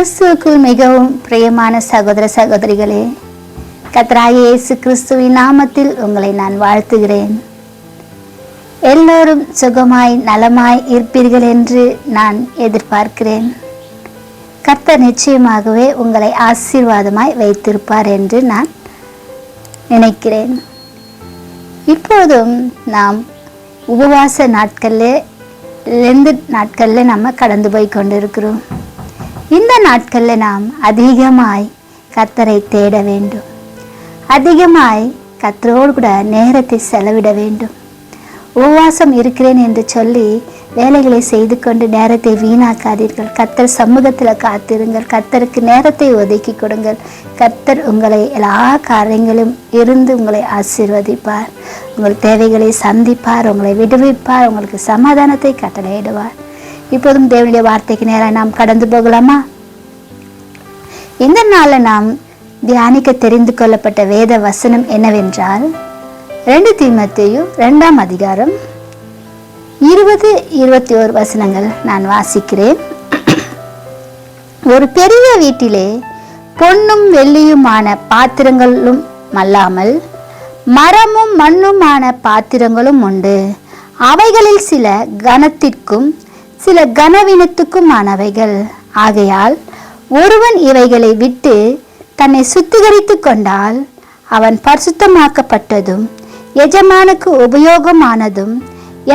கிறிஸ்துவுக்குள் மிகவும் பிரியமான சகோதர சகோதரிகளே, கர்த்தராகிய இயேசு கிறிஸ்துவின் நாமத்தில் உங்களை நான் வாழ்த்துகிறேன். எல்லோரும் சுகமாய் நலமாய் இருப்பீர்கள் என்று நான் எதிர்பார்க்கிறேன். கர்த்தர் நிச்சயமாகவே உங்களை ஆசீர்வாதமாய் வைத்திருப்பார் என்று நான் நினைக்கிறேன். இப்போதும் நாம் உபவாச நாட்களில் நம்ம கடந்து போய் கொண்டிருக்கிறோம். இந்த நாட்களில் நாம் அதிகமாய் கர்த்தரை தேட வேண்டும். அதிகமாய் கர்த்தரோடு கூட நேரத்தை செலவிட வேண்டும். உபவாசம் இருக்கிறேன் என்று சொல்லி வேலைகளை செய்து கொண்டு நேரத்தை வீணாக்காதீர்கள். கர்த்தர் சமூகத்தில் காத்திருங்கள். கர்த்தருக்கு நேரத்தை ஒதுக்கி கொடுங்கள். கர்த்தர் உங்களை எல்லா காரியங்களும் இருந்து உங்களை ஆசீர்வதிப்பார். உங்கள் தேவைகளை சந்திப்பார், உங்களை விடுவிப்பார், உங்களுக்கு சமாதானத்தை கட்டளையிடுவார். இப்போதும் தேவனுடைய வார்த்தைக்கு நேரம் நாம் கடந்து போகலாமா? இந்த நாளில் நாம் தியானிக்க தெரிந்து கொள்ளப்பட்ட வேத வசனம் என்னவென்றால் 2 தீமோத்தேயு 2ஆம் அதிகாரம் 20-21 வசனங்கள் நான் வாசிக்கிறேன். ஒரு பெரிய வீட்டிலே பொன்னும் வெள்ளியுமான பாத்திரங்களும் அல்லாமல் மரமும் மண்ணுமான பாத்திரங்களும் உண்டு. அவைகளில் சில கனத்திற்கும் சில கனவீனத்துக்குமானவைகள். ஆகையால் ஒருவன் இவைகளை விட்டு தன்னை சுத்திகரித்து கொண்டால் அவன் பரிசுத்தமாக்கப்பட்டதும் எஜமானுக்கு உபயோகமானதும்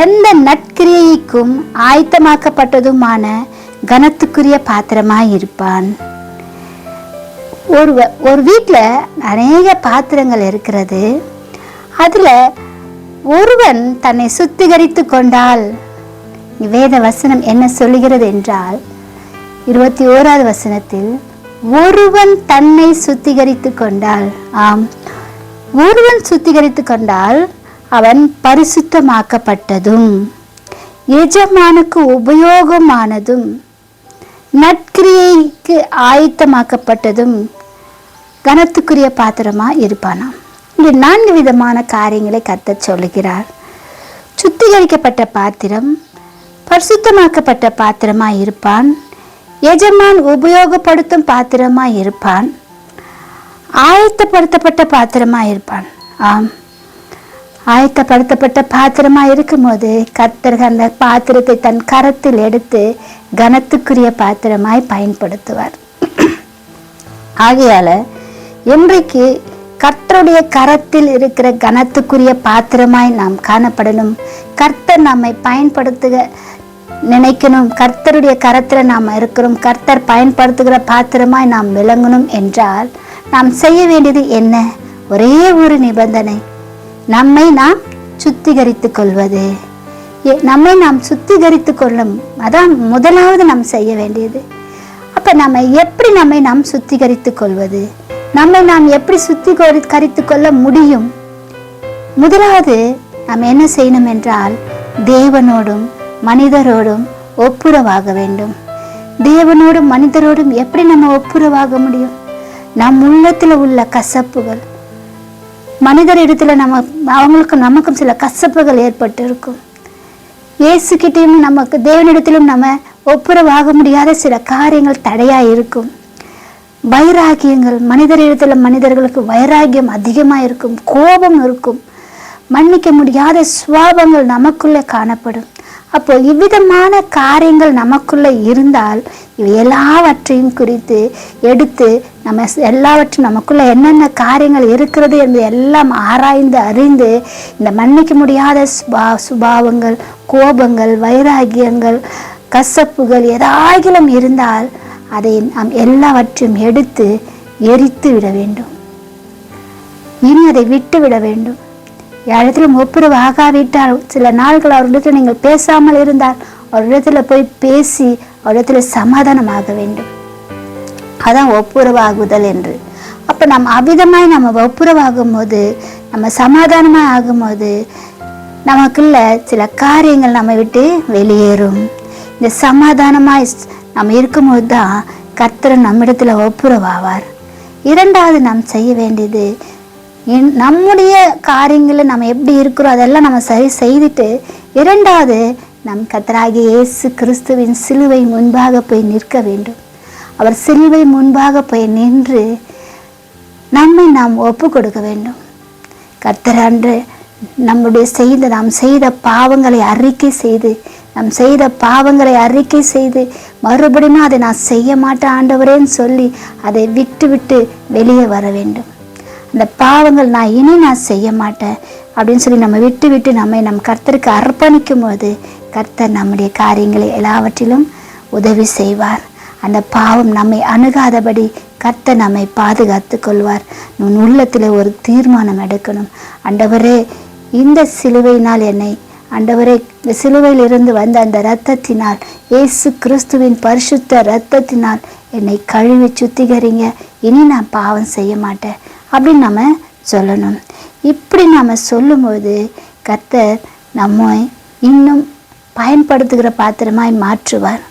எந்த நற்கிரியைக்கும் ஆயத்தமாக்கப்பட்டதுமான கனத்துக்குரிய பாத்திரமாயிருப்பான். ஒரு வீட்டில் அநேக பாத்திரங்கள் இருக்கிறது. அதில் ஒருவன் தன்னை சுத்திகரித்து கொண்டால், வேத வசனம் என்ன சொல்லுகிறது என்றால் 21வது வசனத்தில் ஒருவன் தன்னை சுத்திகரித்து கொண்டால், ஆம், ஒருவன் சுத்திகரித்து கொண்டால் அவன் பரிசுத்தமாக்கப்பட்டதும் எஜமானுக்கு உபயோகமானதும் நற்கிரியைக்கு ஆயத்தமாக்கப்பட்டதும் கனத்துக்குரிய பாத்திரமா இருப்பானாம். இங்கே 4 விதமான காரியங்களை கர்த்தர் சொல்லுகிறார். சுத்திகரிக்கப்பட்ட பாத்திரம், பரிசுத்தமாக்கப்பட்ட பாத்திரமாய் இருப்பான், எஜமான் உபயோகப்படுத்தும் பாத்திரமாய் இருப்பான், ஆயத்தப்படுத்தப்பட்ட பாத்திரமாய் இருப்பான். ஆம், ஆயத்தப்படுத்தப்பட்ட பாத்திரமாய் இருக்கும்போது கர்த்தர் அந்த பாத்திரத்தை தன் கரத்தில் எடுத்து கனத்துக்குரிய பாத்திரமாய் பயன்படுத்துவார். ஆகையால இன்றைக்கு கர்த்தருடைய கரத்தில் இருக்கிற கனத்துக்குரிய பாத்திரமாய் நாம் காணப்படணும். கர்த்தர் நம்மை பயன்படுத்துக நினைக்கணும். கர்த்தருடைய கரத்தில் நாம் இருக்கிறோம். கர்த்தர் பயன்படுத்துகிற பாத்திரமாய் நாம் விளங்கணும் என்றால் நாம் செய்ய வேண்டியது என்ன? ஒரே ஒரு நிபந்தனை, நம்மை நாம் சுத்திகரித்து கொள்வது. நம்மை நாம் சுத்திகரித்து கொள்ளும், அதான் முதலாவது நாம் செய்ய வேண்டியது. அப்ப நம்மை நாம் சுத்திகரித்து கொள்வது, நம்மை நாம் எப்படி சுத்திகரித்து கொள்ள முடியும்? முதலாவது நாம் என்ன செய்யணும் என்றால் தேவனோடும் மனிதரோடும் ஒப்புரவாக வேண்டும். தேவனோடும் மனிதரோடும் எப்படி நம்ம ஒப்புரவாக முடியும்? நம் உள்ளத்துல உள்ள கசப்புகள், மனிதர் இடத்துல நமக்கும் சில கசப்புகள் ஏற்பட்டு இருக்கும். இயேசுகிட்டையும் நமக்கு தேவனிடத்திலும் நம்ம ஒப்புரவாக முடியாத சில காரியங்கள் தடையா இருக்கும். வைராகியங்கள், மனிதர்களுக்கு வைராகியம் அதிகமா இருக்கும், கோபம் இருக்கும், மன்னிக்க முடியாத சுவாபங்கள் நமக்குள்ள காணப்படும். அப்போ இவ்விதமான காரியங்கள் நமக்குள்ள இருந்தால் இவை எல்லாவற்றையும் குறித்து எடுத்து நம்ம எல்லாவற்றும் நமக்குள்ள என்னென்ன காரியங்கள் இருக்கிறது என்று எல்லாம் ஆராய்ந்து அறிந்து இந்த மன்னிக்க முடியாத சுபாவங்கள், கோபங்கள், வைராகியங்கள், கசப்புகள் ஏதாகிலும் இருந்தால் அதை நாம் எல்லாவற்றையும் எடுத்து எரித்து விட வேண்டும். இனி அதை விட்டு விட வேண்டும். யாரிடத்திலும் ஒப்புரவு ஆகாவிட்டால் சில நாட்கள் அவரிடத்தில் நீங்கள் பேசாமல் இருந்தால் அவரிடத்துல போய் பேசி அவரிடத்துல சமாதானமாக வேண்டும். அதான் ஒப்புரவாகுதல் என்று. அப்ப நாம் அவ்விதமாய் நம்ம ஒப்புரவாகும் போது, நம்ம சமாதானமாய் ஆகும்போது நமக்குள்ள சில காரியங்கள் நம்ம விட்டு வெளியேறும். இந்த சமாதானமாய் நம்ம இருக்கும்போது தான் கர்த்தர் நம்மிடத்துல ஒப்புரவாவார். இரண்டாவது நாம் செய்ய வேண்டியது, நம்முடைய காரியங்களை நம்ம எப்படி இருக்கிறோம் அதெல்லாம் நம்ம சரி செய்துட்டு, இரண்டாவது நம் கர்த்தராகிய இயேசு கிறிஸ்துவின் சிலுவை முன்பாக போய் நிற்க வேண்டும். அவர் சிலுவை முன்பாக போய் நின்று நம்மை நாம் ஒப்பு கொடுக்க வேண்டும். கர்த்தர் அன்று நாம் செய்த பாவங்களை அறிக்கை செய்து மறுபடியும் அதை நான் செய்ய மாட்டேன் ஆண்டவரேன்னு சொல்லி அதை விட்டு வெளியே வர வேண்டும். அந்த பாவங்கள் நான் செய்ய மாட்டேன் அப்படின்னு சொல்லி நம்ம விட்டு நம் கர்த்தருக்கு அர்ப்பணிக்கும் போது கர்த்தர் நம்முடைய காரியங்களை எல்லாவற்றிலும் உதவி செய்வார். அந்த பாவம் நம்மை அணுகாதபடி கர்த்தர் நம்மை பாதுகாத்து கொள்வார். உன் உள்ளத்தில் ஒரு தீர்மானம் எடுக்கணும். ஆண்டவரே, இந்த சிலுவையினால் ஆண்டவரே, இந்த சிலுவையில் இருந்து வந்த அந்த இரத்தத்தினால், இயேசு கிறிஸ்துவின் பரிசுத்த இரத்தத்தினால் என்னை கழுவி சுத்திகரிங்க. இனி நான் பாவம் செய்ய மாட்டேன் அப்படின்னு நம்ம சொல்லணும். இப்படி நம்ம சொல்லும்போது கர்த்தர் நம்மை இன்னும் பயன்படுத்துகிற பாத்திரமாய் மாற்றுவார்.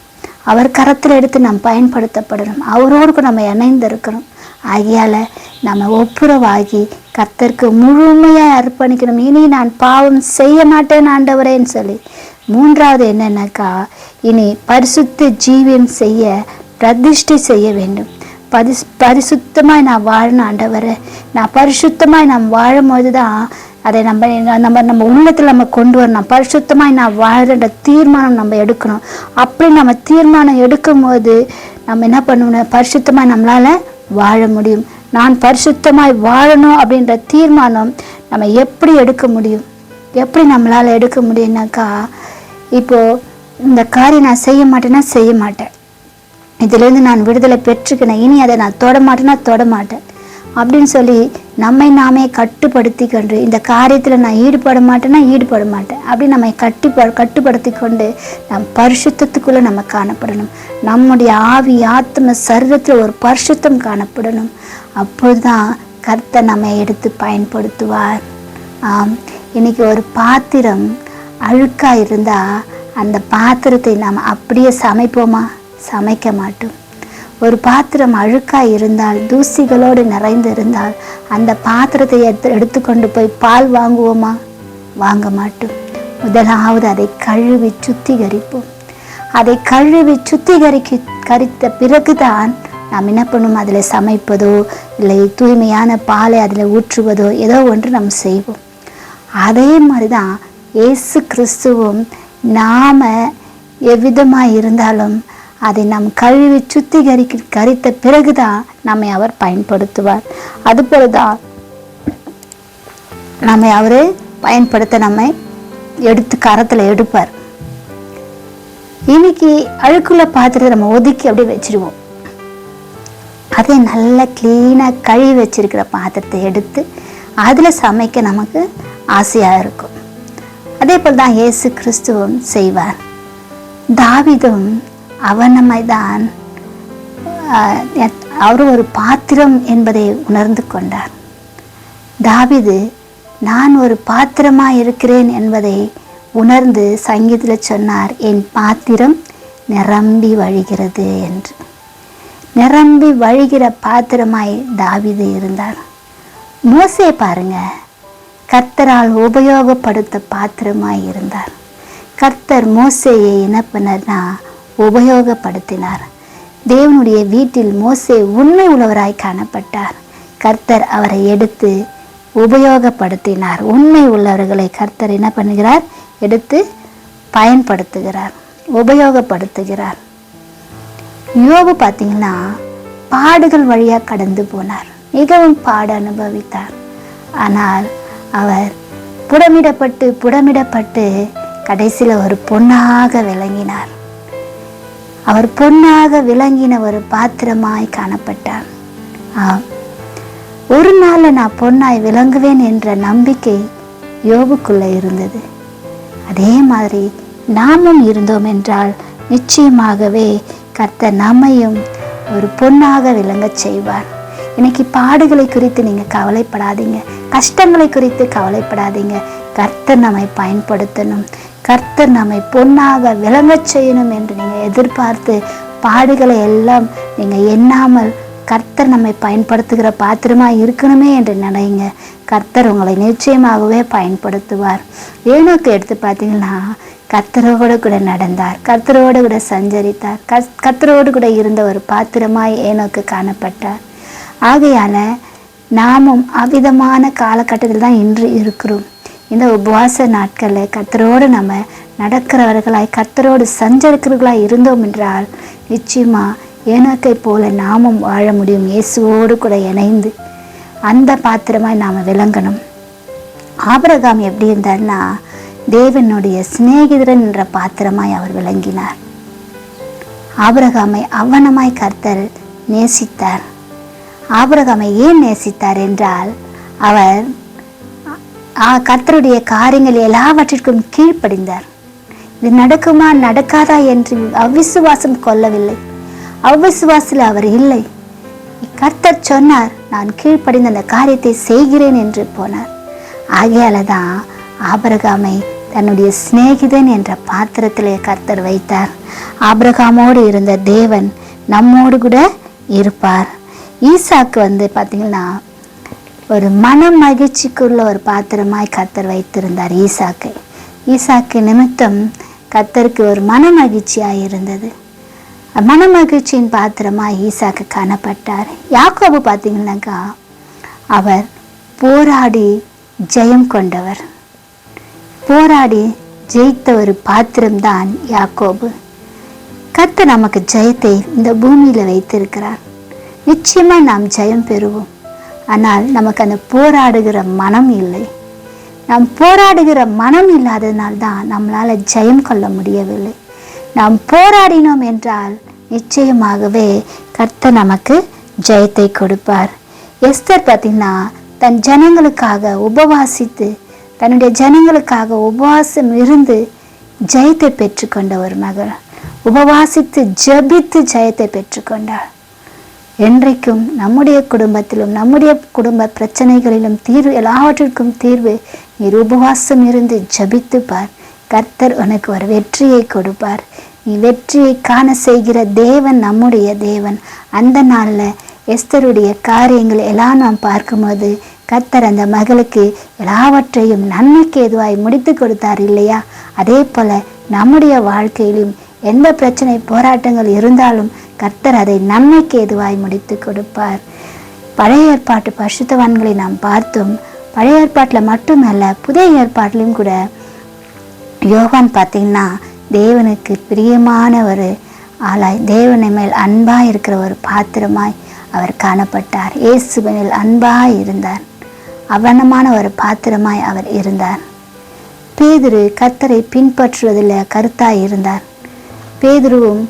அவர் கரத்தில் எடுத்து நாம் பயன்படுத்தப்படணும். அவரோடு நம்ம இணைந்திருக்கணும். ஆகையால் நம்ம ஒப்புரவாகி கர்த்தருக்கு முழுமையாக அர்ப்பணிக்கணும். இனி நான் பாவம் செய்ய மாட்டேன் ஆண்டவரேன்னு சொல்லி. மூன்றாவது என்னன்னாக்கா, இனி பரிசுத்த ஜீவியம் செய்ய பிரதிஷ்டை செய்ய வேண்டும். பரிசுத்தமாய் நான் வாழணும் ஆண்டவரே. நான் பரிசுத்தமாய் நாம் வாழும்போது தான் அதை நம்ம உள்ளத்தில் நம்ம கொண்டு வரணும். பரிசுத்தமாய் நான் வாழற தீர்மானம் நம்ம எடுக்கணும். அப்படி நம்ம தீர்மானம் எடுக்கும் போது நம்ம என்ன பண்ணணும், பரிசுத்தமாய் நம்மளால வாழ முடியும். நான் பரிசுத்தமாய் வாழணும் அப்படின்ற தீர்மானம் நம்ம எப்படி எடுக்க முடியும்? எப்படி நம்மளால எடுக்க முடியும்னாக்கா, இப்போ இந்த காரியம் நான் செய்ய மாட்டேன்னா செய்ய மாட்டேன், இதுலேருந்து நான் விடுதலை பெற்றுக்கினேன், இனி அதை நான் தொட மாட்டேன்னா தொட மாட்டேன் அப்படின்னு சொல்லி நம்மை நாமே கட்டுப்படுத்தி கொண்டு, இந்த காரியத்தில் நான் ஈடுபட மாட்டேன்னா ஈடுபட மாட்டேன் அப்படி நம்ம கட்டுப்படுத்தி கொண்டு நம் பரிசுத்தத்துக்குள்ளே நம்ம காணப்படணும். நம்முடைய ஆவி ஆத்ம சரீரத்தில் ஒரு பரிசுத்தம் காணப்படணும். அப்போதுதான் கர்த்தர் நம்மை எடுத்து பயன்படுத்துவார். இன்னைக்கு ஒரு பாத்திரம் அழுக்காக இருந்தால் அந்த பாத்திரத்தை நாம் அப்படியே சமைப்போமா? சமைக்க மாட்டோம். ஒரு பாத்திரம் அழுக்காய் இருந்தால், தூசிகளோடு நிறைந்து இருந்தால் அந்த பாத்திரத்தை எடுத்துக்கொண்டு போய் பால் வாங்குவோமா? வாங்க மாட்டோம். முதலாவது அதை கழுவி சுத்திகரிப்போம். அதை கழுவி சுத்திகரித்த பிறகுதான் நாம் என்ன பண்ணுவோம், அதில் சமைப்பதோ இல்லை தூய்மையான பாலை அதில் ஊற்றுவதோ ஏதோ ஒன்று நாம் செய்வோம். அதே மாதிரி தான் இயேசு கிறிஸ்துவும் நாம் எவ்விதமாக இருந்தாலும் அதை நாம் கழுவி சுத்திகரித்த பிறகுதான் நம்மை அவர் பயன்படுத்துவார். அதுபோலதான் நம்மை அவரு பயன்படுத்த நம்மை எடுத்து கரத்தில் எடுப்பார். இன்னைக்கு அழுக்குள்ள பாத்திரத்தை நம்ம ஒதுக்கி அப்படியே வச்சிருவோம். அதை நல்லா கிளீனாக கழுவி வச்சிருக்கிற பாத்திரத்தை எடுத்து அதில் சமைக்க நமக்கு ஆசையாக இருக்கும். அதே போல் தான் இயேசு கிறிஸ்துவும் செய்வார். தாவீதும் அவனமைதான் அவர் ஒரு பாத்திரம் என்பதை உணர்ந்து கொண்டார். தாவீது நான் ஒரு பாத்திரமாக இருக்கிறேன் என்பதை உணர்ந்து சங்கீதத்தில் சொன்னார், என் பாத்திரம் நிரம்பி வழிகிறது என்று. நிரம்பி வழிகிற பாத்திரமாய் தாவீது இருந்தார். மோசே பாருங்க, கர்த்தரால் உபயோகப்படுத்த பாத்திரமாய் இருந்தார். கர்த்தர் மோசேயை என்ன பண்ணார்னா உபயோகப்படுத்தினார். தேவனுடைய வீட்டில் மோசே உண்மை உள்ளவராய் காணப்பட்டார். கர்த்தர் அவரை எடுத்து உபயோகப்படுத்தினார். உண்மை உள்ளவர்களை கர்த்தர் என்ன பண்ணுகிறார்? எடுத்து பயன்படுத்துகிறார், உபயோகப்படுத்துகிறார். யோபு பார்த்தீங்கன்னா பாடுகள் வழியாக கடந்து போனார். மிகவும் பாடு அனுபவித்தார். ஆனால் அவர் புடமிடப்பட்டு கடைசியில் ஒரு பொன்னாக விளங்கினார். அவர் பொன்னாக விளங்கின ஒரு பாத்திரமாய் காணப்பட்டார். ஒரு நாள் நான் பொன்னாய் விளங்குவேன் என்ற நம்பிக்கை யோபுக்குள்ள இருந்தது. அதே மாதிரி நாமும் இருந்தோம் என்றால் நிச்சயமாகவே கர்த்தர் நம்மையும் ஒரு பொன்னாக விளங்க செய்வார். இன்னைக்கு பாடுகளை குறித்து நீங்க கவலைப்படாதீங்க, கஷ்டங்களை குறித்து கவலைப்படாதீங்க. கர்த்தர் நம்மை பயன்படுத்தணும், கர்த்தர் நம்மை பொன்னாக விளங்க செய்யணும் என்று நீங்க எதிர்பார்த்து பாடுகளை எல்லாம் நீங்க எண்ணாமல் கர்த்தர் நம்மை பயன்படுத்துகிற பாத்திரமா இருக்கணுமே என்று நினைங்க. கர்த்தர் உங்களை நிச்சயமாகவே பயன்படுத்துவார். ஏனோக்கு எடுத்து பார்த்தீங்கன்னா கர்த்தரோடு கூட நடந்தார், கர்த்தரோடு கூட சஞ்சரித்தார், கர்த்தரோடு கூட இருந்த ஒரு பாத்திரமாய் ஏனோக்கு காணப்பட்டார். ஆகையால நாமும் அவ்விதமான காலகட்டத்தில் தான் இன்று இருக்கிறோம். இந்த உபவாச நாட்களில் கர்த்தரோடு நம்ம நடக்கிறவர்களாய் கர்த்தரோடு சஞ்சரிக்கிறவர்களாய் இருந்தோம் என்றால் நிச்சயமா ஏனோக்கை போல நாமும் வாழ முடியும். இயேசுவோடு கூட இணைந்து அந்த பாத்திரமாய் நாம் விளங்கணும். ஆபிரகாம் எப்படி இருந்தார்னா தேவனுடைய சிநேகிதரன் என்ற பாத்திரமாய் அவர் விளங்கினார். ஆபிரகாமை அவ்வனமாய் கர்த்தர் நேசித்தார். ஆபிரகாமை ஏன் நேசித்தார் என்றால் அவர் கர்த்தருடைய காரியங்கள் எல்லாவற்றிற்கும் கீழ்ப்படிந்தார். இது நடக்குமா நடக்காதா என்று அவ்விசுவாசம் கொள்ளவில்லை. அவ்விசுவாசில் அவர் இல்லை. கர்த்தர் சொன்னார், நான் கீழ்ப்படிந்த அந்த காரியத்தை செய்கிறேன் என்று போனார். ஆகையால தான் ஆபிரகாமை தன்னுடைய சிநேகிதன் என்ற பாத்திரத்திலே கர்த்தர் வைத்தார். ஆபிரகாமோடு இருந்த தேவன் நம்மோடு கூட இருப்பார். ஈசாக்கு பார்த்தீங்கன்னா ஒரு மன மகிழ்ச்சிக்குள்ள ஒரு பாத்திரமாய் கர்த்தர் வைத்திருந்தார் ஈசாக்கு நிமித்தம் கர்த்தருக்கு ஒரு மன மகிழ்ச்சியாய் இருந்தது. மன மகிழ்ச்சியின் பாத்திரமாய் ஈசாக்கு காணப்பட்டார். யாக்கோபு பார்த்தீங்கன்னாக்கா அவர் போராடி ஜெயம் கொண்டவர், போராடி ஜெயித்த ஒரு பாத்திரம்தான் யாக்கோபு. கர்த்தர் நமக்கு ஜெயத்தை இந்த பூமியில வைத்திருக்கிறார். நிச்சயமா நாம் ஜெயம் பெறுவோம். ஆனால் நமக்கு அந்த போராடுகிற மனம் இல்லை. நாம் போராடுகிற மனம் இல்லாததினால்தான் நம்மளால ஜெயம் கொள்ள முடியவில்லை. நாம் போராடினோம் என்றால் நிச்சயமாகவே கர்த்தர் நமக்கு ஜெயத்தை கொடுப்பார். எஸ்தர் பார்த்தீங்கன்னா தன் ஜனங்களுக்காக உபவாசித்து தன்னுடைய ஜனங்களுக்காக உபவாசம் இருந்து ஜெயத்தை பெற்றுக்கொண்ட ஒரு மகள், உபவாசித்து ஜெபித்து ஜெயத்தை பெற்றுக்கொண்டாள். என்றைக்கும் நம்முடைய குடும்பத்திலும் நம்முடைய குடும்ப பிரச்சனைகளிலும் தீர்வு, எல்லாவற்றிற்கும் தீர்வு நீர் உபவாசம் இருந்து ஜெபித்து பார். கர்த்தர் உனக்கு ஒரு வெற்றியை கொடுப்பார். நீ வெற்றியை காண செய்கிற தேவன் நம்முடைய தேவன். அந்த நாளில் எஸ்தருடைய காரியங்கள் எல்லாம் நாம் பார்க்கும்போது கர்த்தர் அந்த மகளுக்கு எல்லாவற்றையும் நன்மைக்கு எதுவாய் முடித்து கொடுத்தார் இல்லையா? அதே போல நம்முடைய வாழ்க்கையிலும் எந்த பிரச்சனை போராட்டங்கள் இருந்தாலும் கர்த்தர் அதை நன்மைக்கு எதுவாய் முடித்து கொடுப்பார். பழைய ஏற்பாட்டு பரிசுத்தவான்களை நாம் பார்த்தோம். பழைய ஏற்பாட்டில் மட்டுமல்ல, புதிய ஏற்பாட்டிலும் கூட யோவான் பார்த்தீங்கன்னா தேவனுக்கு பிரியமான ஒரு ஆளாய், தேவனை மேல் அன்பாய் இருக்கிற ஒரு பாத்திரமாய் அவர் காணப்பட்டார். இயேசுவினில் அன்பாய் இருந்தார், அவனமான ஒரு பாத்திரமாய் அவர் இருந்தார். பேதுரு கர்த்தரை பின்பற்றுவதில் கருத்தாய் இருந்தார். பேதுருவும்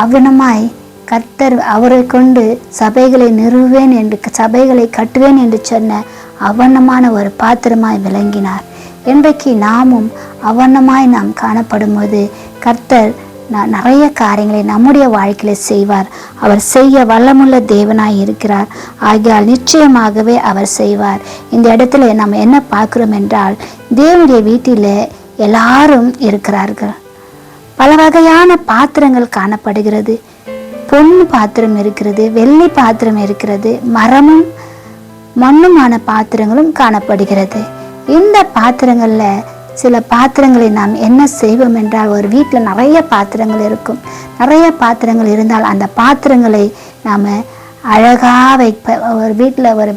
அவனமாய் கர்த்தர் அவரை கொண்டு சபைகளை நிறுவேன் என்று, சபைகளை கட்டுவேன் என்று சொன்ன அவனமான ஒரு பாத்திரமாய் விளங்கினார். இன்றைக்கு நாமும் அவனமாய் நாம் காணப்படும் போது கர்த்தர் நிறைய காரியங்களை நம்முடைய வாழ்க்கையில செய்வார். அவர் செய்ய வல்லமுள்ள தேவனாய் இருக்கிறார். ஆகையால் நிச்சயமாகவே அவர் செய்வார். இந்த இடத்துல நம்ம என்ன பார்க்கிறோம் என்றால், தேவனுடைய வீட்டில் எல்லாரும் இருக்கிறார்கள். பல வகையான பாத்திரங்கள் காணப்படுகிறது. பொன் பாத்திரம் இருக்கிறது, வெள்ளி பாத்திரம் இருக்கிறது, மரமும் மண்ணுமான பாத்திரங்களும் காணப்படுகிறது. இந்த பாத்திரங்கள்ல சில பாத்திரங்களை நாம் என்ன செய்வோம் என்றால், ஒரு வீட்டில் நிறைய பாத்திரங்கள் இருக்கும். நிறைய பாத்திரங்கள் இருந்தால் அந்த பாத்திரங்களை நாம் அழகாக ஒரு வீட்டில் ஒரு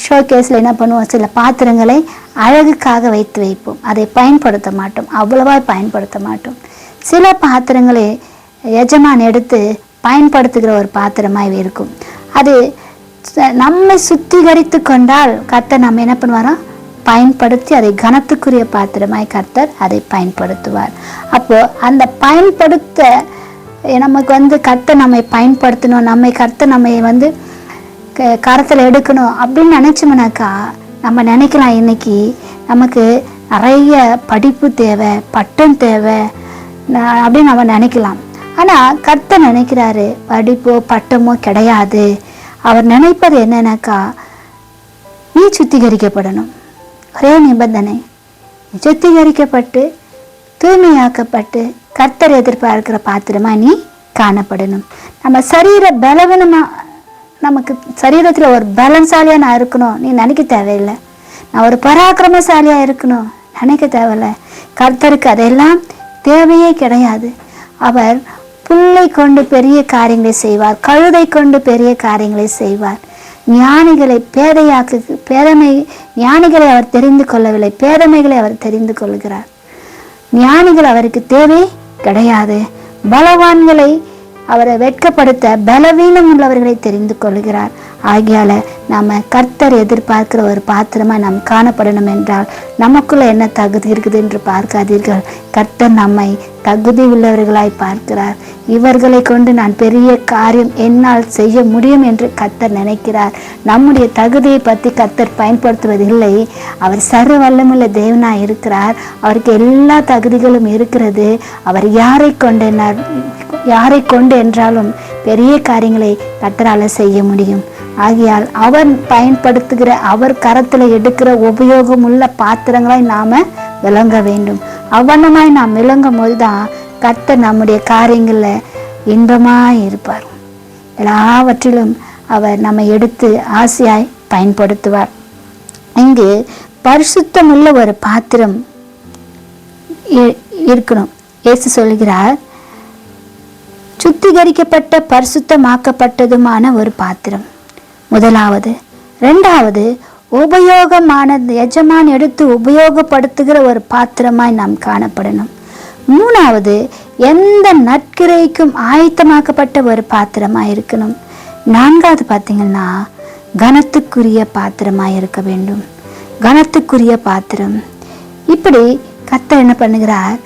ஷோ கேஸில் என்ன பண்ணுவோம், சில பாத்திரங்களை அழகுக்காக வைப்போம். அதை பயன்படுத்த மாட்டோம், அவ்வளவா பயன்படுத்த மாட்டோம். சில பாத்திரங்களை எஜமான் எடுத்து பயன்படுத்துகிற ஒரு பாத்திரமாய் இருக்கும். அது நம்மை சுத்திகரித்து கொண்டால் கர்த்தர் நம்ம என்ன பண்ணுவாரோ பயன்படுத்தி அதை கனத்துக்குரிய பாத்திரமாய் கர்த்தர் அதை பயன்படுத்துவார். அப்போ அந்த பயன்படுத்த நமக்கு கர்த்தர் நம்மை பயன்படுத்தணும், கர்த்தர் நம்மை கரத்தில் எடுக்கணும் அப்படின்னு நினைச்சோம்னாக்கா நம்ம நினைக்கலாம், இன்னைக்கு நமக்கு நிறைய படிப்பு தேவை, பட்டம் தேவை அப்படின்னு நம்ம நினைக்கலாம். ஆனால் கர்த்தர் நினைக்கிறாரு படிப்போ பட்டமோ கிடையாது. அவர் நினைப்பது என்னன்னாக்கா, நீ சுத்திகரிக்கப்படணும். ஒரே நிபந்தனை, சுத்திகரிக்கப்பட்டு தூய்மையாக்கப்பட்டு கர்த்தர் எதிர்பார்க்கிற பாத்திரமா நீ காணப்படணும். நம்ம சரீர பலவீனமா, நமக்கு சரீரத்தில் ஒரு பலன்சாலியாக நான் இருக்கணும் நீ நினைக்க தேவையில்லை. நான் ஒரு பராக்கிரமசாலியாக இருக்கணும் நினைக்க தேவையில்லை. கர்த்தருக்கு அதெல்லாம் தேவையே கிடையாது. அவர் புல்லை கொண்டு பெரிய காரியங்களை செய்வார், கழுதை கொண்டு பெரிய காரியங்களை செய்வார். ஞானிகளை ஞானிகளை அவர் தெரிந்து கொள்ளவில்லை, பேதமைகளை அவர் தெரிந்து கொள்கிறார். ஞானிகள் அவருக்கு தேவை கிடையாது. பலவான்களை அவரை வெட்கப்படுத்த பலவீனம் உள்ளவர்களை தெரிந்து கொள்கிறார். ஆகியால நாம கர்த்தர் எதிர்பார்க்கிற ஒரு பாத்திரமா நாம் காணப்படணும் என்றால் நமக்குள்ள என்ன தகுதி இருக்குது என்று பார்க்காதீர்கள். கர்த்தர் நம்மை தகுதி உள்ளவர்களாய் பார்க்கிறார். இவர்களை கொண்டு நான் பெரிய காரியம் என்னால் செய்ய முடியும் என்று கர்த்தர் நினைக்கிறார். நம்முடைய தகுதியை பற்றி கர்த்தர் பயன்படுத்துவதில்லை. அவர் சர்வ வல்லமுள்ள தேவனாய் இருக்கிறார். அவருக்கு எல்லா தகுதிகளும் இருக்கிறது. அவர் யாரை கொண்டு என்றாலும் பெரிய காரியங்களை கர்த்தரால செய்ய முடியும். ஆகையால் அவர் பயன்படுத்துகிற, அவர் கரத்துல எடுக்கிற உபயோகம் உள்ள பாத்திரங்களாய் நாம விளங்க வேண்டும். அவ்வண்ணமாய் நாம் விளங்கும் போதுதான் கர்த்தர் நம்முடைய காரியங்கள்ல இன்பமாய் இருப்பார். எல்லாவற்றிலும் அவர் நம்மை எடுத்து ஆசையாய் பயன்படுத்துவார். இங்கு பரிசுத்தம் உள்ள ஒரு பாத்திரம் இருக்கணும். இயேசு சொல்கிறார், சுத்திகரிக்கப்பட்ட பரிசுத்தமாக்கப்பட்டதுமான ஒரு பாத்திரம் முதலாவது. இரண்டாவது, உபயோகமானது எஜமான் எடுத்து உபயோகப்படுத்துகிற ஒரு பாத்திரமாய் நாம் காணப்படணும். மூணாவது, எந்த நற்கிரைக்கும் ஆயத்தமாக்கப்பட்ட ஒரு பாத்திரமாய் இருக்கணும். நான்காவது பார்த்தீங்கன்னா கனத்துக்குரிய பாத்திரமாய் இருக்க வேண்டும். கனத்துக்குரிய பாத்திரம். இப்படி கர்த்தர் என்ன பண்ணுகிறார்,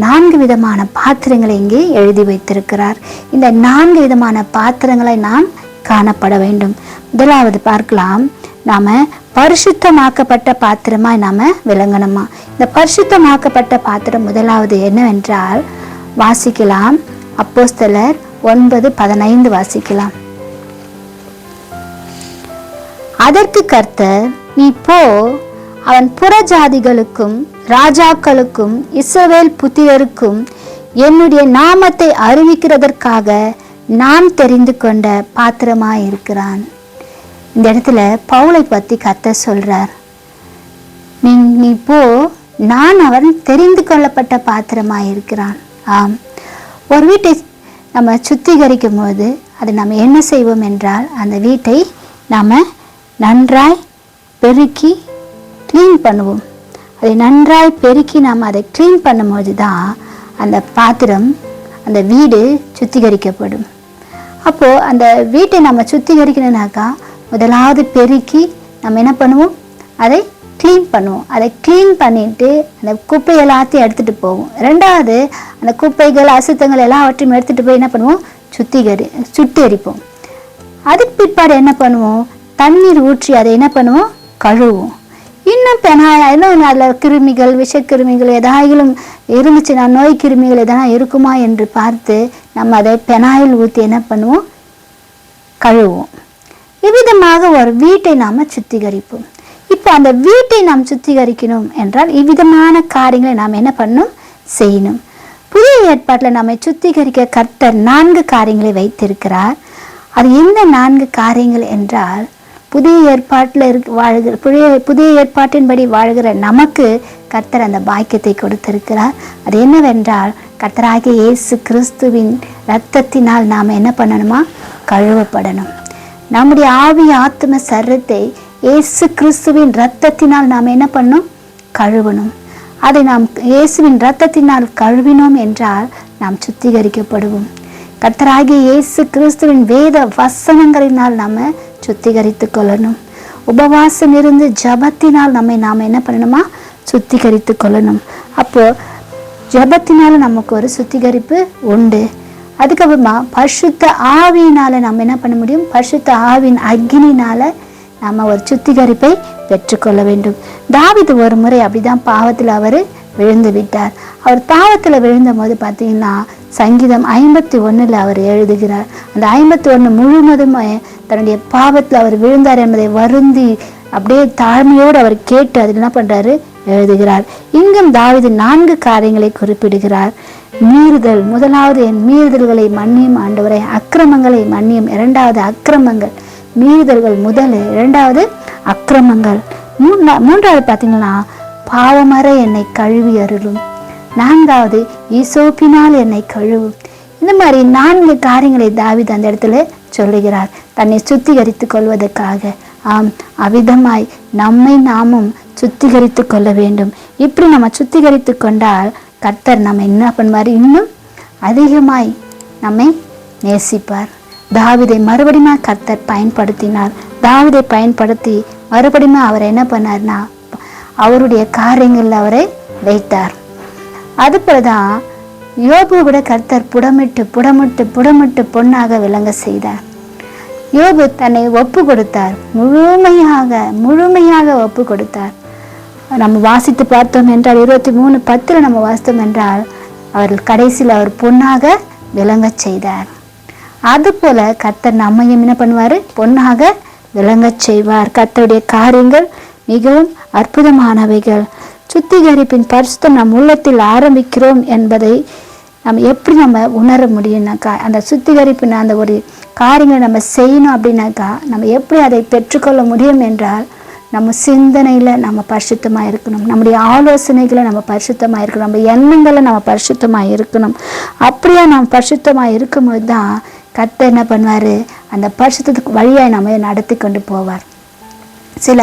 4 விதமான பாத்திரங்களை இங்கே எழுதி வைத்திருக்கிறார். இந்த 4 விதமான பாத்திரங்களை நாம் காணப்பட வேண்டும். முதலாவது பார்க்கலாம், நாம பரிசுத்தமாக்கப்பட்ட பாத்திரமாய் நாம விளங்கணுமா. இந்த பரிசுத்தமாக்கப்பட்ட பாத்திரம் முதலாவது என்னவென்றால், வாசிக்கலாம், அப்போஸ்தலர் 9:15 வாசிக்கலாம். அதற்கு கர்த்தர், நீ போ, அவன் புறஜாதிகளுக்கும் ராஜாக்களுக்கும் இஸ்ரவேல் புத்திரருக்கும் என்னுடைய நாமத்தை அறிவிக்கிறதற்காக நான் தெரிந்து கொண்ட பாத்திரமாய் இருக்கிறான். இந்த இடத்துல பவுலை பத்தி கர்த்தர் சொல்றார். நீ போ, நான் அவன் தெரிந்து கொள்ளப்பட்ட பாத்திரமாய் இருக்கிறான். ஆம், ஒரு வீட்டை நம்ம சுத்திகரிக்கும் போது அது நம்ம என்ன செய்வோம் என்றால், அந்த வீட்டை நாம நன்றாய் பெருக்கி க்ளீன் பண்ணுவோம். அதை நன்றாய் பெருக்கி நாம் அதை க்ளீன் பண்ணும்போது தான் அந்த பாத்திரம், அந்த வீடு சுத்திகரிக்கப்படும். அப்போது அந்த வீட்டை நம்ம சுத்திகரிக்கணும்னாக்கா முதலாவது பெருக்கி நம்ம என்ன பண்ணுவோம், அதை க்ளீன் பண்ணுவோம். அதை க்ளீன் பண்ணிட்டு அந்த குப்பை எல்லாத்தையும் எடுத்துகிட்டு போவோம். ரெண்டாவது, அந்த குப்பைகள் அசுத்தங்கள் எல்லாவற்றையும் எடுத்துகிட்டு போய் என்ன பண்ணுவோம், சுட்டி எரிப்போம். அதுக்கு பிற்பாடு என்ன பண்ணுவோம், தண்ணீர் ஊற்றி அதை என்ன பண்ணுவோம், கழுவுவோம். இன்னும் இன்னும் அதில் கிருமிகள், விஷக்கிருமிகள் எதாயிலும் இருந்துச்சுன்னா, நோய் கிருமிகள் எதனா இருக்குமா என்று பார்த்து நம்ம அதை பெனாயில் ஊற்றி என்ன பண்ணுவோம், கழுவுவோம். இவ்விதமாக ஒரு வீட்டை நாம் சுத்திகரிப்போம். இப்போ அந்த வீட்டை நாம் சுத்திகரிக்கணும் என்றால் இவ்விதமான காரியங்களை நாம் என்ன பண்ணணும், செய்யணும். புதிய ஏற்பாட்டில் நம்மை சுத்திகரிக்க கர்த்தர் 4 காரியங்களை வைத்திருக்கிறார். அது என்ன 4 காரியங்கள் என்றால், புதிய ஏற்பாட்டில் புதிய ஏற்பாட்டின்படி வாழ்கிற நமக்கு கர்த்தர் அந்த பாக்கியத்தை கொடுத்திருக்கிறார். அது என்னவென்றால், கர்த்தராகிய இயேசு கிறிஸ்துவின் இரத்தத்தினால் நாம் என்ன பண்ணணுமா, கழுவப்படணும். நம்முடைய ஆவி ஆத்ம சரீரத்தை இயேசு கிறிஸ்துவின் இரத்தத்தினால் நாம் என்ன பண்ணணும், கழுவணும். அதை நாம் இயேசுவின் இரத்தத்தினால் கழுவினோம் என்றால் நாம் சுத்திகரிக்கப்படுவோம். கர்த்தராகிய இயேசு கிறிஸ்துவின் வேத வசனங்களினால் நம்ம சுத்திகரித்து கொள்ளணும். உபவாசம் இருந்து ஜபத்தினால் நாம் என்ன பண்ணணுமா, சுத்திகரித்து கொள்ளணும். அப்போ ஜபத்தினால நமக்கு ஒரு சுத்திகரிப்பு உண்டு. அதுக்கப்புறமா பரிசுத்த ஆவியினால நம்ம என்ன பண்ண முடியும், பரிசுத்த ஆவியின் அக்னினால நம்ம ஒரு சுத்திகரிப்பை பெற்றுக்கொள்ள வேண்டும். தாவீது ஒரு முறை அப்படிதான் பாவத்தில் அவர் விழுந்து விட்டார். அவர் பாவத்தில் விழுந்த போது பார்த்தீங்கன்னா சங்கீதம் 51 அவர் எழுதுகிறார். அந்த 51 முழுவதும் தன்னுடைய பாவத்தில் அவர் விழுந்தார் என்பதை வருந்தி அப்படியே தாழ்மையோடு அவர் கேட்டு அதில் என்ன பண்றாரு, எழுதுகிறார். இங்கும் தாவீது 4 காரியங்களை குறிப்பிடுகிறார். மீறுதல், முதலாவது என் மீறுதல்களை மன்னியும் ஆண்டவரே, அக்கிரமங்களை மன்னியும். 2வது அக்கிரமங்கள், மீறுதல்கள் முதல், 2வது அக்கிரமங்கள். 3வது பார்த்தீங்கன்னா பாவமற என்னை கழுவி அருளும். 4வது ஈசோப்பினால் என்னை கழுவும். இந்த மாதிரி 4 காரியங்களை தாவீது அந்த இடத்துல சொல்லுகிறார், தன்னை சுத்திகரித்து கொள்வதற்காக. ஆம், அவ்விதமாய் நம்மை நாமும் சுத்திகரித்து கொள்ள வேண்டும். இப்படி நம்ம சுத்திகரித்து கொண்டால் கர்த்தர் நம்ம என்ன பண்ணுவார், இன்னும் அதிகமாய் நம்மை நேசிப்பார். தாவீதை மறுபடியும் கர்த்தர் பயன்படுத்தினார். தாவீதை பயன்படுத்தி மறுபடியும் அவர் என்ன பண்ணார்னா அவருடைய காரியங்களில் அவரை வைத்தார். அதுபோலதான் யோபு கூட கர்த்தர் புடமிட்டு புடமிட்டு புடமிட்டு பொன்னாக விளங்க செய்தார். யோபு தன்னை ஒப்பு கொடுத்தார், முழுமையாக ஒப்பு கொடுத்தார். நம்ம வாசித்து பார்த்தோம் என்றால் 23:10 நம்ம வாசித்தோம் என்றால் அவர் கடைசியில் அவர் பொன்னாக விளங்க செய்தார். அதுபோல கர்த்தர் நம்மையும் என்ன பண்ணுவார், பொன்னாக விளங்க செய்வார். கர்த்தருடைய காரியங்கள் மிகவும் அற்புதமானவைகள். சுத்திகரிப்பின் பரிசுத்தம் நம் உள்ளத்தில் ஆரம்பிக்கிறோம் என்பதை எப்படி நம்ம உணர முடியும்னாக்கா, அந்த சுத்திகரிப்பின் அந்த ஒரு காரியங்களை நம்ம செய்யணும் அப்படின்னாக்கா நம்ம எப்படி அதை பெற்றுக்கொள்ள முடியும் என்றால், நம்ம சிந்தனையில் நம்ம பரிசுத்தமாக இருக்கணும், நம்முடைய ஆலோசனைகளை நம்ம பரிசுத்தமாக இருக்கணும், நம்ம எண்ணங்களை நம்ம பரிசுத்தமாக இருக்கணும். அப்படியே நம்ம பரிசுத்தமாக இருக்கும்போது தான் கர்த்தர் என்ன பண்ணுவார், அந்த பரிசுத்தத்துக்கு வழியாய் நம்ம நடத்தி கொண்டு போவார். சில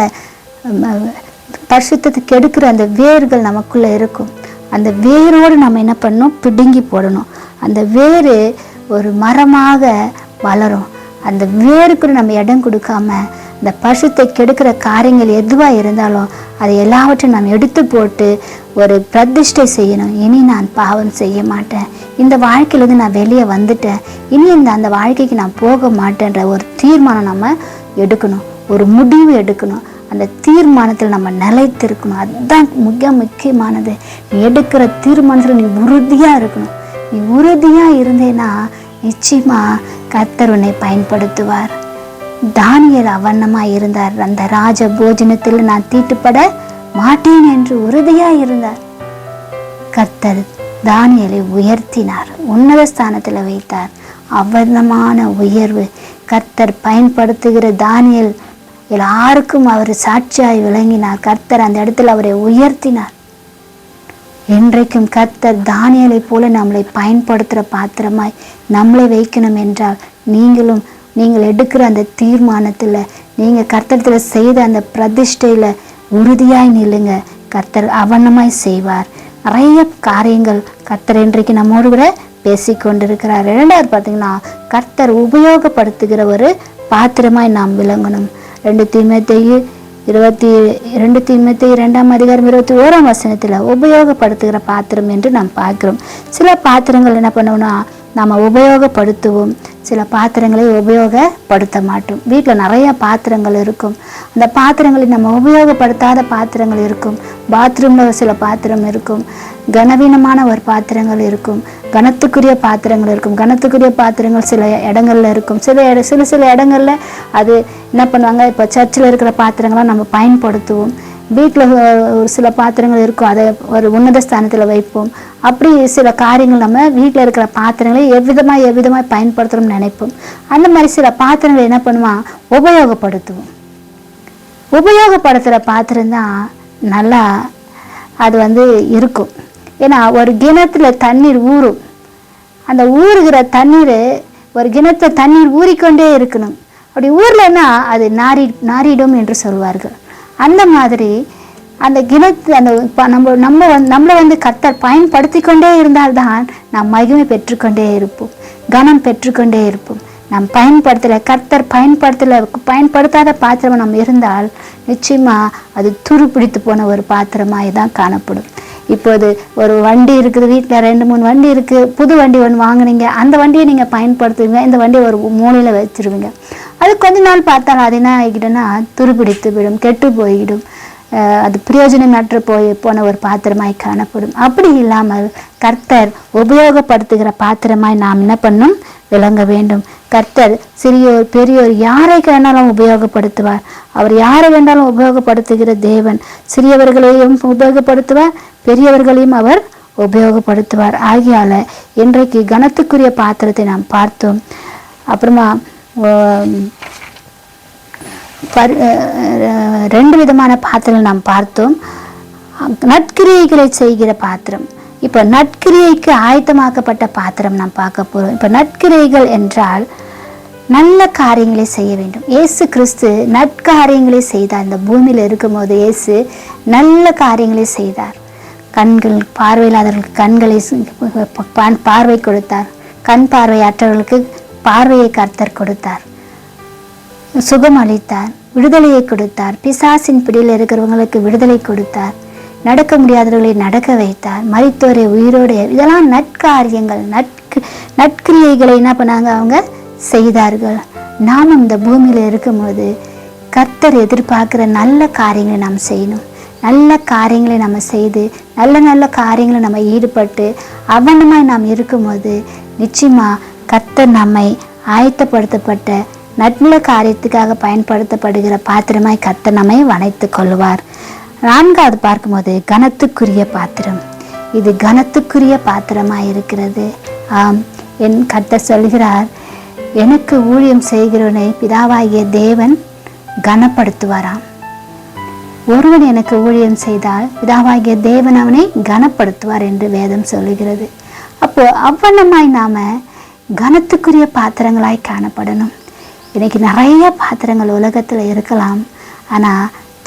பரிசுத்தத்துக்கு எடுக்கிற அந்த வேர்கள் நமக்குள்ளே இருக்கும். அந்த வேரோடு நம்ம என்ன பண்ணணும், பிடுங்கி போடணும். அந்த வேறு ஒரு மரமாக வளரும். அந்த வேருக்கு நம்ம இடம் கொடுக்காம இந்த பரிசுத்தை கெடுக்கிற காரியங்கள் எதுவாக இருந்தாலும் அதை எல்லாவற்றையும் நாம் எடுத்து போட்டு ஒரு பிரதிஷ்டை செய்யணும். இனி நான் பாவம் செய்ய மாட்டேன், இந்த வாழ்க்கையிலேருந்து நான் வெளியே வந்துட்டேன், இனி அந்த வாழ்க்கைக்கு நான் போக மாட்டேன்ற ஒரு தீர்மானம் நம்ம எடுக்கணும், ஒரு முடிவு எடுக்கணும். அந்த தீர்மானத்தில் நம்ம நிலைத்திருக்கணும். அதுதான் மிக முக்கியமானது. நீ எடுக்கிற தீர்மானத்தில் நீ உறுதியாக இருக்கணும். நீ உறுதியாக இருந்தேன்னா நிச்சயமாக கர்த்தர் உன்னை பயன்படுத்துவார். தானியேல் அவண்ணமாக இருந்தார். அந்த ராஜ போஜனத்தில் நான் தீட்டுப்பட மாட்டேன் என்று உறுதியாக இருந்தார். கர்த்தர் தானியேலை உயர்த்தினார், உன்னத ஸ்தானத்தில் வைத்தார். அவர்ணமான உயர்வு. கர்த்தர் பயன்படுத்துகிற தானியேல் எல்லாருக்கும் அவர் சாட்சியாய் விளங்கினார். கர்த்தர் அந்த இடத்துல அவரை உயர்த்தினார். என்றைக்கும் கர்த்தர் தானியேலை போல நம்மளை பயன்படுத்துகிற பாத்திரமாய் நம்மளை வைக்கணும் என்றால் நீங்கள் எடுக்கிற அந்த தீர்மானத்தில், நீங்கள் கர்த்தரத்தில் செய்த அந்த பிரதிஷ்டையில் உறுதியாய் நில்லுங்க. கர்த்தர் அவனமாய் செய்வார். நிறைய காரியங்கள் கர்த்தர் இன்றைக்கு நம்மோடு கூட பேசி கொண்டிருக்கிறார். 2வது பார்த்தீங்கன்னா, கர்த்தர் உபயோகப்படுத்துகிற ஒரு பாத்திரமாய் நாம் விளங்கணும். 2 தீமோத்தேயு 2:21 உபயோகப்படுத்துகிற பாத்திரம் என்று நாம் பார்க்கிறோம். சில பாத்திரங்கள் என்ன பண்ணுவோம்னா நம்ம உபயோகப்படுத்துவோம், சில பாத்திரங்களை உபயோகப்படுத்த மாட்டோம். வீட்டில் நிறைய பாத்திரங்கள் இருக்கும். அந்த பாத்திரங்களை நம்ம உபயோகப்படுத்தாத பாத்திரங்கள் இருக்கும். பாத்ரூமில் சில பாத்திரம் இருக்கும், கனவீனமான ஒரு பாத்திரங்கள் இருக்கும், கனத்துக்குரிய பாத்திரங்கள் இருக்கும். கனத்துக்குரிய பாத்திரங்கள் சில இடங்கள்ல இருக்கும். சில இடங்கள்ல அது என்ன பண்ணுவாங்க, இப்போ சர்ச்சில் இருக்கிற பாத்திரங்களாம் நம்ம பயன்படுத்துவோம். வீட்டில் ஒரு சில பாத்திரங்கள் இருக்கும், அதை ஒரு உன்னத ஸ்தானத்தில் வைப்போம். அப்படி சில காரியங்கள் நம்ம வீட்டில் இருக்கிற பாத்திரங்களை எவ்விதமாக பயன்படுத்தணும்னு நினைப்போம். அந்த மாதிரி சில பாத்திரங்களை என்ன பண்ணுவோம், உபயோகப்படுத்துவோம். உபயோகப்படுத்துகிற பாத்திரம் தான் நல்லா அது இருக்கும். ஏன்னா ஒரு கிணத்துல தண்ணீர் ஊறும். அந்த ஊறுகிற தண்ணீர், ஒரு கிணத்துல தண்ணீர் ஊறிக்கொண்டே இருக்கணும். அப்படி ஊர்லன்னா அது நாரிடும் என்று சொல்வார்கள். அந்த மாதிரி அந்த கிணத்து அந்த நம்மளை கர்த்தர் பயன்படுத்தி கொண்டே இருந்தால்தான் நாம் மகிமை பெற்றுக்கொண்டே இருப்போம், கனம் பெற்றுக்கொண்டே இருப்போம். நாம் கர்த்தர் பயன்படுத்தாத பாத்திரமா நம்ம இருந்தால் நிச்சயமா அது துருப்பிடித்து போன ஒரு பாத்திரமாய் தான் காணப்படும். இப்போது ஒரு வண்டி இருக்குது, வீட்டில் 2-3 வண்டி இருக்குது, புது வண்டி ஒன்று வாங்கினீங்க, அந்த வண்டியை நீங்கள் பயன்படுத்துவீங்க, இந்த வண்டியை ஒரு மூலையில் வச்சுருவீங்க. அது கொஞ்ச நாள் பார்த்தாலும் அது என்ன ஆகிடும்னா துருப்பிடித்து விடும், கெட்டு போய்விடும். அது பிரயோஜனமற்று போன ஒரு பாத்திரமாய் காணப்படும். அப்படி இல்லாமல் கர்த்தர் உபயோகப்படுத்துகிற பாத்திரமாய் நாம் என்ன பண்ணும், விளங்க வேண்டும். கர்த்தர் சிறியோர் பெரியோர் யாரை வேணாலும் உபயோகப்படுத்துவார். அவர் யாரை வேண்டாலும் உபயோகப்படுத்துகிற தேவன். சிறியவர்களையும் உபயோகப்படுத்துவார், பெரியவர்களையும் அவர் உபயோகப்படுத்துவார். ஆகியால இன்றைக்கு கனத்துக்குரிய பாத்திரத்தை நாம் பார்த்தோம். அப்புறமா 2 விதமான பாத்திரங்கள் நாம் பார்த்தோம். நற்கிரியைகளை செய்கிற பாத்திரம். இப்போ நற்கிரியைக்கு ஆயத்தமாக்கப்பட்ட பாத்திரம் நாம் பார்க்க போறோம். இப்போ நற்கிரியைகள் என்றால் நல்ல காரியங்களை செய்ய வேண்டும். இயேசு கிறிஸ்து நற்காரியங்களை செய்தார். இந்த பூமியில் இருக்கும்போது இயேசு நல்ல காரியங்களை செய்தார். கண்கள் பார்வையில்லாதவர்களுக்கு கண்களை பார்வை கொடுத்தார். கண் பார்வையற்றவர்களுக்கு பார்வையை கர்த்தர் கொடுத்தார். சுகம் அளித்தார். விடுதலையை கொடுத்தார். பிசாசின் பிடியில் இருக்கிறவங்களுக்கு விடுதலை கொடுத்தார். நடக்க முடியாதவர்களை நடக்க வைத்தார். மரித்தோரை உயிரோடு. இதெல்லாம் நற்காரியங்கள், நற்கிரியைகளை என்ன பண்ணாங்க? அவங்க செய்தார்கள். நாம் இந்த பூமியில் இருக்கும்போது கர்த்தர் எதிர்பார்க்கிற நல்ல காரியங்களை நாம் செய்யணும். நல்ல காரியங்களை நம்ம செய்து நல்ல காரியங்களை நம்ம ஈடுபட்டு அவனமாய் நாம் இருக்கும்போது நிச்சயமா கர்த்தர் நம்மை ஆயத்தப்படுத்தப்பட்ட நல்ல காரியத்துக்காக பயன்படுத்தப்படுகிற பாத்திரமாய் கர்த்தர் நம்மை வணைத்து கொள்வார். 4வது பார்க்கும்போது கனத்துக்குரிய பாத்திரம். இது கனத்துக்குரிய பாத்திரமாய் இருக்கிறது. ஆம், என் கர்த்தர் சொல்கிறார், எனக்கு ஊழியம் செய்கிறவனை பிதாவாகிய தேவன் கனப்படுத்துவாராம். ஒருவன் எனக்கு ஊழியம் செய்தால் பிதாவாகிய தேவன் அவனை கனப்படுத்துவார் என்று வேதம் சொல்லுகிறது. அப்போ அவ்வளமாய் நாம கனத்துக்குரிய பாத்திரங்களாய் காணப்படணும். இன்னைக்கு நிறைய பாத்திரங்கள் உலகத்துல இருக்கலாம். ஆனா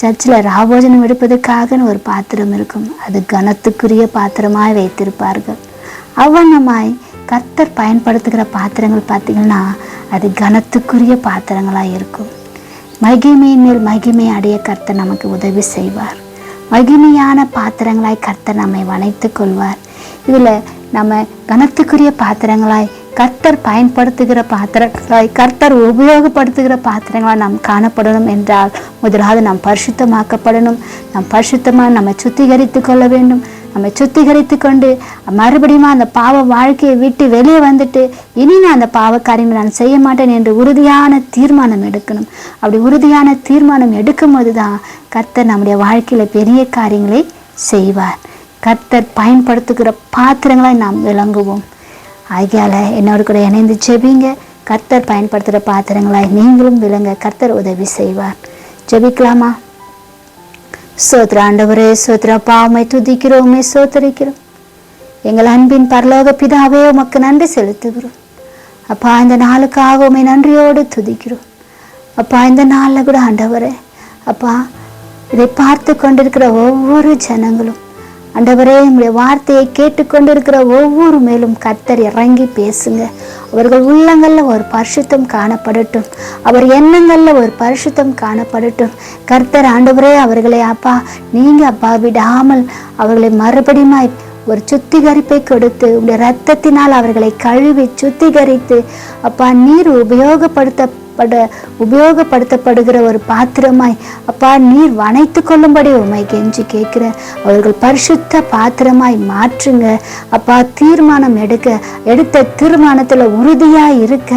சர்ச்சில் ராபோஜனம் எடுப்பதற்காகன்னு ஒரு பாத்திரம் இருக்கும். அது கனத்துக்குரிய பாத்திரமாய் வைத்திருப்பார்கள். அவ்வளமாய் கர்த்தர் பயன்படுத்துகிற பாத்திரங்கள் பார்த்தீங்கன்னா அது கனத்துக்குரிய பாத்திரங்களாக இருக்கும். மகிமையின் மேல் மகிமை அடைய கர்த்தர் நமக்கு உதவி செய்வார். மகிமையான பாத்திரங்களாய் கர்த்தர் நம்மை வணைத்து கொள்வார். இதில் நம்ம கனத்துக்குரிய பாத்திரங்களாய் கர்த்தர் பயன்படுத்துகிற பாத்திரங்களாய் கர்த்தர் உபயோகப்படுத்துகிற பாத்திரங்களாய் நாம் காணப்படணும் என்றால் முதலாவது நாம் பரிசுத்தமாக்கப்படணும். நாம் பரிசுத்தமாக நம்ம சுத்திகரித்து கொள்ள வேண்டும். நம்ம சுத்திகரித்து கொண்டு மறுபடியும் அந்த பாவ வாழ்க்கையை விட்டு வெளியே வந்துட்டு இனி நான் அந்த பாவ காரியங்களை நான் செய்ய மாட்டேன் என்று உறுதியான தீர்மானம் எடுக்கணும். அப்படி உறுதியான தீர்மானம் எடுக்கும் போது தான் கர்த்தர் நம்முடைய வாழ்க்கையில பெரிய காரியங்களை செய்வார். கர்த்தர் பயன்படுத்துகிற பாத்திரங்களாய் நாம் விளங்குவோம். ஆகையால என்னோடு கூட இணைந்து ஜெபிங்க. கர்த்தர் பயன்படுத்துகிற பாத்திரங்களாய் நீங்களும் விளங்க கர்த்தர் உதவி செய்வார். ஜெபிக்கலாமா? சோத்ர ஆண்டவரே, சோத்ரப்பா, உம்மை துதிக்கிறோம், உம்மை சோத்தரிக்கிறோம். எங்கள் அன்பின் பரலோக பிதாவே, உமக்கு நன்றி செலுத்துகிறோம். அப்பா, இந்த நாளுக்காக உம்மை நன்றியோடு துதிக்கிறோம். அப்பா, இந்த நாளில் கூட ஆண்டவரே, அப்பா, இதை பார்த்து கொண்டிருக்கிற ஒவ்வொரு ஜனங்களும் ஆண்டவரே, உங்களுடைய வார்த்தையை கேட்டுக்கொண்டிருக்கிற ஒவ்வொரு மேலும் கர்த்தர் இறங்கி பேசுங்க. அவர்கள் உள்ளங்கள்ல ஒரு பரிசுத்தம் காணப்படட்டும். அவர் எண்ணங்கள்ல ஒரு பரிசுத்தம் காணப்படட்டும். கர்த்தர் ஆண்டவரே, அவர்களை அப்பா நீங்க அப்பா விடாமல் அவர்களை மறுபடியும் ஒரு சுத்திகரிப்பை கொடுத்து உங்களுடைய இரத்தத்தினால் அவர்களை கழுவி சுத்திகரித்து அப்பா நீர் உபயோகப்படுத்தப்படுகிற ஒரு பாத்திரமாய் அப்பா நீர் வணைத்து கொள்ளும்படி உம்மை கெஞ்சி கேட்கிற அவர்கள் பரிசுத்த பாத்திரமாய் மாற்றுங்க. அப்பா, தீர்மானம் எடுத்த தீர்மானத்துல உறுதியா இருக்க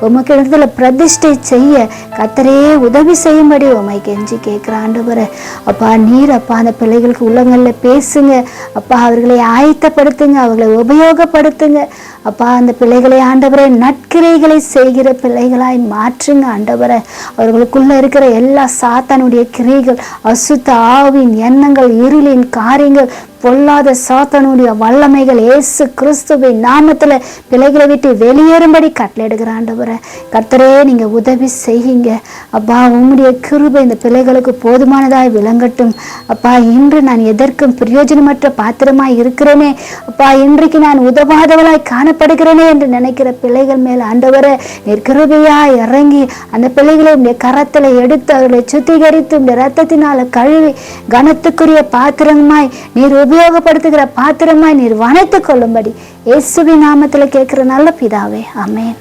உமக்கு இடத்துல பிரதிஷ்டை செய்ய கர்த்தரே உதவி செய்யும்படி உம்மை கெஞ்சி கேட்கிற ஆண்டவரே, அப்பா நீர் அப்பா அந்த பிள்ளைகளுக்கு உள்ளங்கள்ல பேசுங்க. அப்பா, அவர்களை ஆயத்தப்படுத்துங்க, அவர்களை உபயோகப்படுத்துங்க. அப்பா, அந்த பிள்ளைகளை ஆண்டவரே நற்கிரைகளை செய்கிற பிள்ளைகளாய் மாற்றுங்க ஆண்டவரே. அவர்களுக்குள்ள இருக்கிற எல்லா சாத்தானுடைய கிரைகள், அசுத்த ஆவின் எண்ணங்கள், இருளின் காரியங்கள், பொல்லாத சாத்தானுடைய வல்லமைகள் இயேசு கிறிஸ்துவின் நாமத்துல பிள்ளைகளை விட்டு வெளியேறும்படி கட்டளையிடுகிற ஆண்டவரே, கர்த்தரே நீங்க உதவி செய்யுங்க. அப்பா, உம்முடைய கிருபை இந்த பிள்ளைகளுக்கு போதுமானதாய் விளங்கட்டும். அப்பா, இன்று நான் எதற்கும் பிரயோஜனமற்ற பாத்திரமாய் இருக்கிறேனே, அப்பா இன்றைக்கு நான் உதவாதவளாய் காணப்படுகிறேனே என்று நினைக்கிற பிள்ளைகள் மேல் ஆண்டவரே நீர் கிருபையாய் இறங்கி அந்த பிள்ளைகளை உடைய கரத்துல எடுத்து அவர்களை சுத்திகரித்து உடைய ரத்தத்தினால கழுவி கனத்துக்குரிய பாத்திரமாய் நீர் உபயோகப்படுத்துகிற பாத்திரமாய் நீர் வணைத்து கொள்ளும்படி இயேசுவின் நாமத்துல கேட்கிற நல்ல பிதாவே, ஆமென்.